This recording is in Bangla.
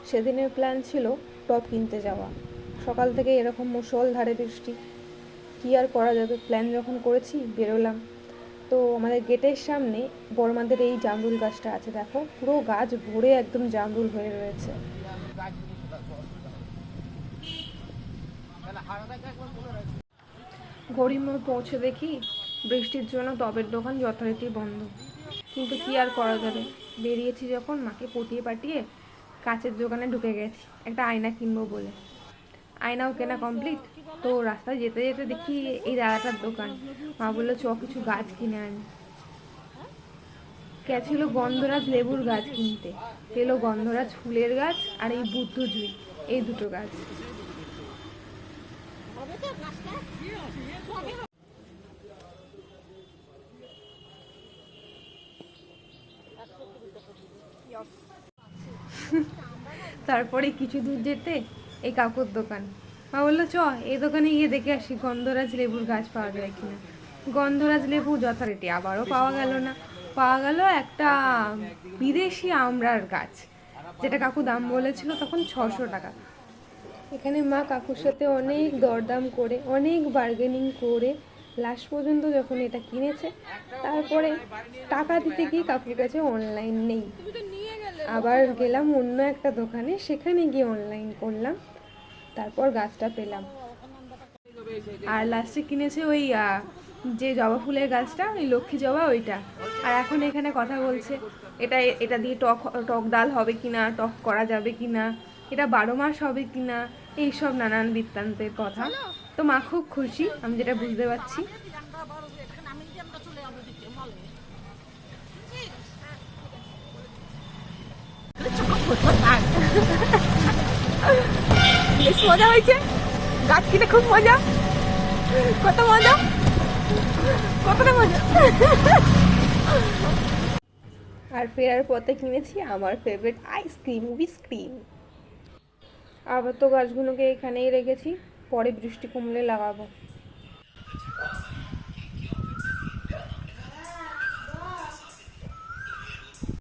সেদিনের প্ল্যান ছিল টপ কিনতে যাওয়া। সকাল থেকে এরকম মুষলধারে বৃষ্টি, কী আর করা যাবে, প্ল্যান যখন করেছি বেরোলাম। তো আমাদের গেটের সামনে বড়মাদের এই জামরুল গাছটা আছে, দেখো পুরো গাছ ভরে একদম জামরুল হয়ে রয়েছে। ঘড়ির মোড় পৌঁছে দেখি বৃষ্টির জন্য টবের দোকান যথারীতি বন্ধ, কিন্তু কি আর করা যাবে, বেরিয়েছি যখন মাকে পটিয়ে পাঠিয়ে কাচের দোকানে ঢুকে গেছি একটা আয়না কিনবো বলে। আয়নাও কেনা কমপ্লিট। তো রাস্তায় যেতে যেতে দেখি এই দাদাটার দোকান। মা বললো চ কিছু গাছ কিনে আনি। গেছিল গন্ধরাজ লেবুর গাছ কিনতে, পেলো গন্ধরাজ ফুলের গাছ আর এই বুদ্ধ জুই, এই দুটো গাছ। তারপরে কিছু দূর যেতে এই কাকুর দোকান। মা বললো চ এই দোকানে গিয়ে দেখে আসি গন্ধরাজ লেবুর গাছ পাওয়া যায় কিনা। গন্ধরাজ লেবু যথারীতি আবারও পাওয়া গেল না। পাওয়া গেল একটা বিদেশি আমড়ার গাছ, যেটা কাকু দাম বলেছিল তখন 600 টাকা। এখানে মা কাকুর সাথে অনেক দরদাম করে, অনেক বার্গেনিং করে লাস্ট পর্যন্ত যখন এটা কিনেছে, তারপরে টাকা দিতে গিয়ে কাকুর কাছে অনলাইন নেই। আবার গেলাম অন্য একটা দোকানে, সেখানে গিয়ে অনলাইন করলাম, তারপর গাছটা পেলাম। আর লাস্টে কিনেছে ওই যে জবা ফুলের গাছটা, ওই লক্ষ্মী জবা ওইটা। আর এখন এখানে কথা বলছে এটা এটা দিয়ে টক টক ডাল হবে কিনা, টক করা যাবে কিনা, এটা 12 মাস হবে কিনা, এইসব নানান বৃত্তান্তের কথা। তো মা খুব খুশি, আমি যেটা বুঝতে পারছি। বেশ মজা হয়েছে, গাছ কিনে খুব মজা, কত মজা, কতটা মজা। আর ফেরার পথে কিনেছি আমার ফেভারিট আইসক্রিম, উইসক্রিম। আবার তো গাছগুলোকে এখানেই রেখেছি, পরে বৃষ্টি কমলে লাগাবো।